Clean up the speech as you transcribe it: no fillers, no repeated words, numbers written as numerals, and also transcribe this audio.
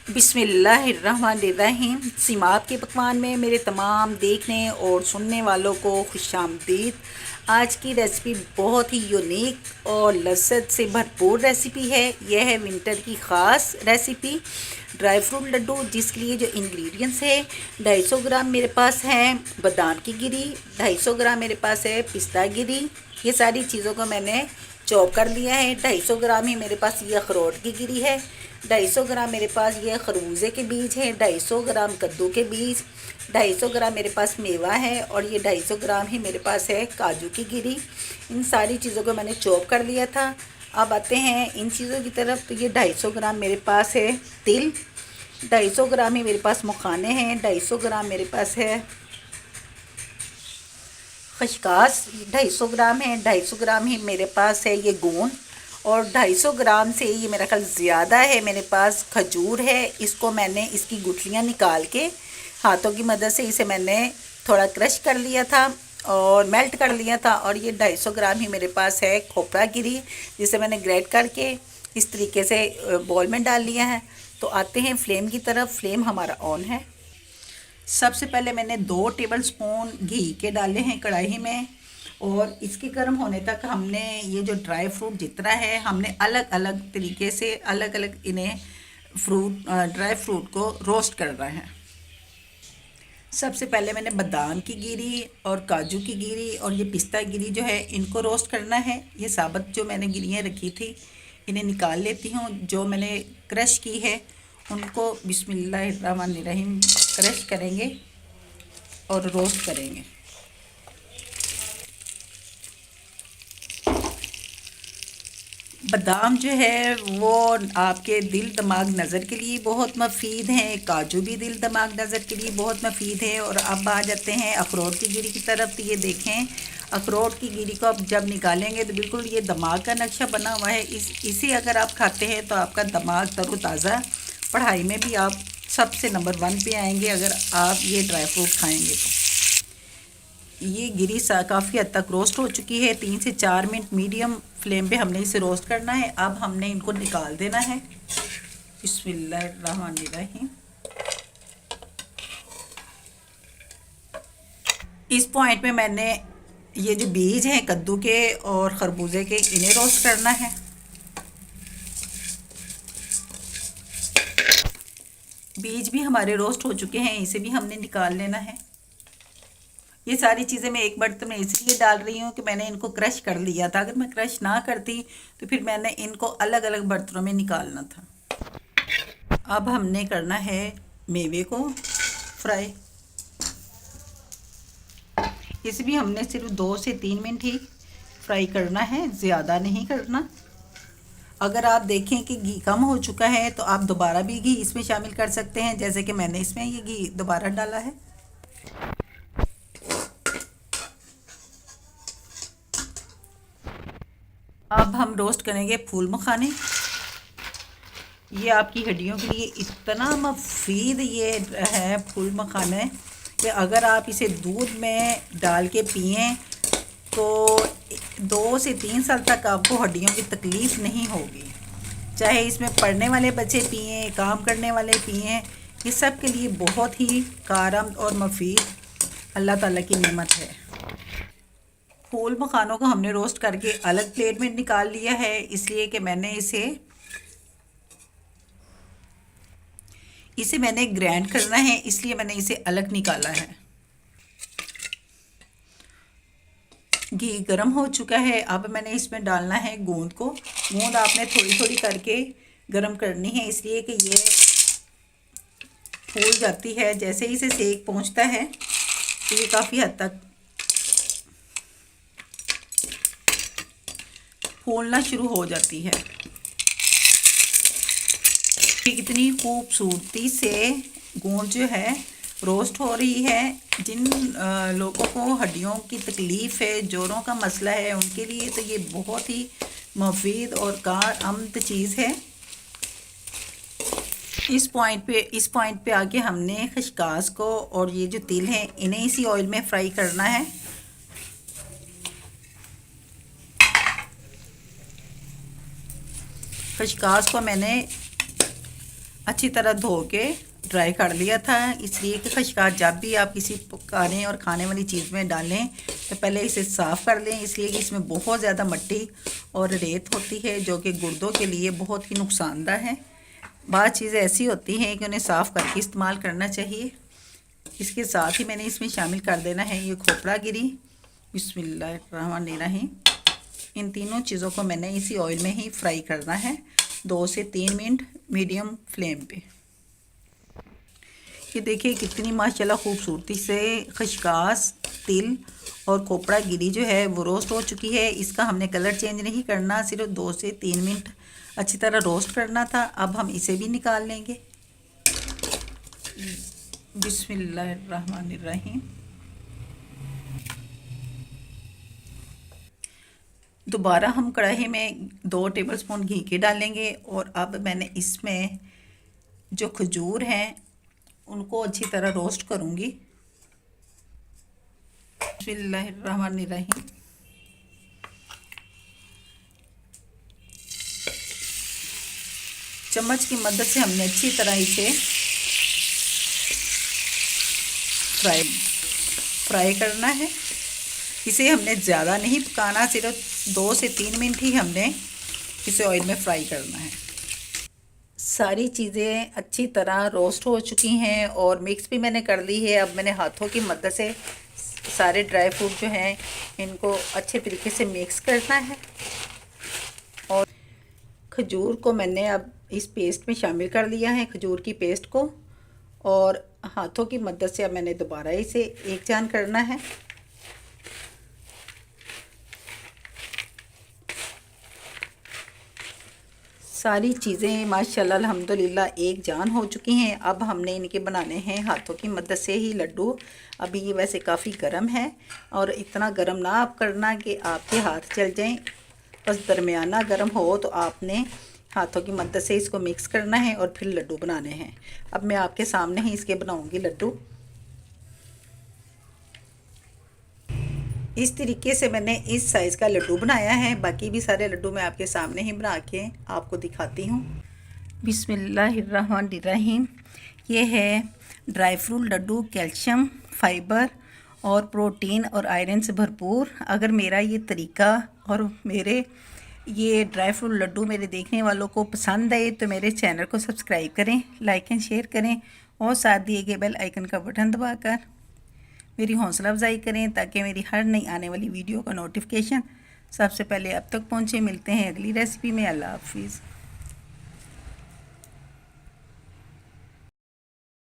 बिस्मिल्लाहिर्रहमानिर्रहीम। सिमाब के पकवान में मेरे तमाम देखने और सुनने वालों को खुशामदीद। आज की रेसिपी बहुत ही यूनिक और लज्जत से भरपूर रेसिपी है। यह है विंटर की ख़ास रेसिपी ड्राई फ्रूट लड्डू, जिसके लिए जो इंग्रेडिएंट्स है 250 ग्राम मेरे पास है बादाम की गिरी, 250 ग्राम मेरे पास है पिस्ता गिरी। ये सारी चीज़ों को मैंने चॉप कर लिया है। 250 ग्राम ही मेरे पास ये अखरोट की गिरी है, 250 ग्राम मेरे पास ये खरबूजे के बीज हैं, 250 ग्राम कद्दू के बीज, 250 ग्राम मेरे पास मेवा है और ये 250 ग्राम ही मेरे पास है काजू की गिरी। इन सारी चीज़ों को मैंने चॉप कर लिया था। अब आते हैं इन चीज़ों की तरफ। तो ये 250 ग्राम मेरे पास है तिल, 250 ग्राम ही मेरे पास मखाने हैं, 250 ग्राम मेरे पास है खसकास, 250 ग्राम है, 250 ग्राम ही मेरे पास है ये गोंद और 250 ग्राम से ये मेरा ख्याल ज़्यादा है मेरे पास खजूर है। इसको मैंने इसकी गुठलियाँ निकाल के हाथों की मदद से इसे मैंने थोड़ा क्रश कर लिया था और मेल्ट कर लिया था। और ये 250 ग्राम ही मेरे पास है खोपरा गिरी, जिसे मैंने ग्रेट करके इस तरीके से बॉल में डाल लिया है। तो आते हैं फ्लेम की तरफ। फ्लेम हमारा ऑन है। सबसे पहले मैंने 2 टेबलस्पून घी के डाले हैं कढ़ाई में और इसके गर्म होने तक हमने ये जो ड्राई फ्रूट जितना है हमने अलग अलग तरीके से अलग अलग इन्हें ड्राई फ्रूट को रोस्ट करना है। सबसे पहले मैंने बादाम की गिरी और काजू की गिरी और ये पिस्ता गिरी जो है इनको रोस्ट करना है। ये साबुत जो मैंने गिरियाँ रखी थी इन्हें निकाल लेती हूँ। जो मैंने क्रश की है उनको बिस्मिल्लाहिर्रहमानिर्रहीम क्रश करेंगे और रोस्ट करेंगे। बादाम जो है वो आपके दिल दिमाग नज़र के लिए बहुत मुफीद हैं, काजू भी दिल दिमाग नज़र के लिए बहुत मुफीद है। और अब आ जाते हैं अखरोट की गिरी की तरफ। तो ये देखें, अखरोट की गिरी को आप जब निकालेंगे तो बिल्कुल ये दिमाग का नक्शा बना हुआ है। इसे अगर आप खाते हैं तो आपका दिमाग तरोताज़ा, पढ़ाई में भी आप सबसे नंबर 1 पे आएंगे अगर आप ये ड्राई फ्रूट खाएंगे तो। ये गिरी काफ़ी हद तक रोस्ट हो चुकी है। 3 से 4 मिनट मीडियम फ्लेम पे हमने इसे रोस्ट करना है। अब हमने इनको निकाल देना है। बिस्मिल्लाहिर्रहमानिर्रहीम। इस पॉइंट में मैंने ये जो बीज हैं कद्दू के और खरबूजे के इन्हें रोस्ट करना है। बीज भी हमारे रोस्ट हो चुके हैं, इसे भी हमने निकाल लेना है। ये सारी चीज़ें मैं एक बर्तन में इसलिए डाल रही हूँ कि मैंने इनको क्रश कर लिया था। अगर मैं क्रश ना करती तो फिर मैंने इनको अलग अलग बर्तनों में निकालना था। अब हमने करना है मेवे को फ्राई। इसे भी हमने सिर्फ 2 से 3 मिनट ही फ्राई करना है, ज़्यादा नहीं करना। अगर आप देखें कि घी कम हो चुका है तो आप दोबारा भी घी इसमें शामिल कर सकते हैं, जैसे कि मैंने इसमें ये घी दोबारा डाला है। अब हम रोस्ट करेंगे फूल मखाने। ये आपकी हड्डियों के लिए इतना मुफीद ये है फूल मखाने कि अगर आप इसे दूध में डाल के पिएँ तो 2 से 3 साल तक आपको हड्डियों की तकलीफ़ नहीं होगी। चाहे इसमें पढ़ने वाले बच्चे पिएँ, काम करने वाले पिएँ, ये सब के लिए बहुत ही कारगर और मुफीद अल्लाह ताला की नेमत है। फूल मखानों को हमने रोस्ट करके अलग प्लेट में निकाल लिया है, इसलिए कि इसे मैंने ग्राइंड करना है, इसलिए मैंने इसे अलग निकाला है। घी गर्म हो चुका है। अब मैंने इसमें डालना है गोंद को। गोंद आपने थोड़ी थोड़ी करके गर्म करनी है, इसलिए कि ये फूल जाती है। जैसे ही इसे सेक पहुंचता है तो ये काफ़ी हद तक फूलना शुरू हो जाती है। कितनी खूबसूरती से गोंद जो है रोस्ट हो रही है। जिन लोगों को हड्डियों की तकलीफ़ है, जोड़ों का मसला है, उनके लिए तो ये बहुत ही मुफीद और कारआमद चीज़ है। इस पॉइंट पे आके हमने खसकास को और ये जो तिल है इन्हें इसी ऑयल में फ्राई करना है। खसकास को मैंने अच्छी तरह धो के ड्राई कर लिया था, इसलिए कि खशकाश जब भी आप किसी पकाने और खाने वाली चीज़ में डालें तो पहले इसे साफ़ कर लें, इसलिए कि इसमें बहुत ज़्यादा मिट्टी और रेत होती है जो कि गुर्दों के लिए बहुत ही नुकसानदा है। बाद चीज़ें ऐसी होती हैं कि उन्हें साफ़ करके इस्तेमाल करना चाहिए। इसके साथ ही मैंने इसमें शामिल कर देना है ये खोपड़ा गिरी, बिस्मिल्लाहिर्रहमानिर्रहीम। इन तीनों चीज़ों को मैंने इसी ऑयल में ही फ्राई करना है 2 से 3 मिनट मीडियम फ्लेम पे। ये देखिए कितनी माशाल्लाह खूबसूरती से खशकाश, तिल और खोपड़ा गिरी जो है वो रोस्ट हो चुकी है। इसका हमने कलर चेंज नहीं करना, सिर्फ 2 से 3 मिनट अच्छी तरह रोस्ट करना था। अब हम इसे भी निकाल लेंगे। बिस्मिल्लाहिर्रहमानिर्रहीम। दोबारा हम कढ़ाई में 2 टेबलस्पून घी के डालेंगे और अब मैंने इसमें जो खजूर हैं उनको अच्छी तरह रोस्ट करूँगी। बिस्मिल्लाहिर्रहमानिर्रहीम। चम्मच की मदद से हमने अच्छी तरह इसे फ्राई करना है। इसे हमने ज़्यादा नहीं पकाना, सिर्फ 2 से 3 मिनट ही हमने इसे ऑयल में फ्राई करना है। सारी चीज़ें अच्छी तरह रोस्ट हो चुकी हैं और मिक्स भी मैंने कर ली है। अब मैंने हाथों की मदद से सारे ड्राई फ्रूट जो हैं इनको अच्छे तरीके से मिक्स करना है। और खजूर को मैंने अब इस पेस्ट में शामिल कर लिया है, खजूर की पेस्ट को, और हाथों की मदद से अब मैंने दोबारा इसे एक जान करना है। सारी चीज़ें माशाल्लाह अल्हम्दुलिल्लाह एक जान हो चुकी हैं। अब हमने इनके बनाने हैं हाथों की मदद से ही लड्डू। अभी ये वैसे काफ़ी गर्म है और इतना गर्म ना आप करना कि आपके हाथ जल जाएं, बस दरमियाना गर्म हो तो आपने हाथों की मदद से इसको मिक्स करना है और फिर लड्डू बनाने हैं। अब मैं आपके सामने ही इसके बनाऊंगी लड्डू। इस तरीके से मैंने इस साइज़ का लड्डू बनाया है। बाकी भी सारे लड्डू मैं आपके सामने ही बना के आपको दिखाती हूँ। बिस्मिल्लाहिर्रहमानिर्रहीम। ये है dry fruit laddu, calcium, fibre और प्रोटीन और आयरन से भरपूर। अगर मेरा ये तरीका और मेरे ये ड्राई फ्रूट लड्डू मेरे देखने वालों को पसंद आए तो मेरे चैनल को सब्सक्राइब करें, लाइक एंड शेयर करें और साथ दिए गए बेल आइकन का बटन दबाकर मेरी हौसला अफजाई करें ताकि मेरी हर नई आने वाली वीडियो का नोटिफिकेशन सबसे पहले अब तक पहुंचे। मिलते हैं अगली रेसिपी में। अल्लाह हाफिज़।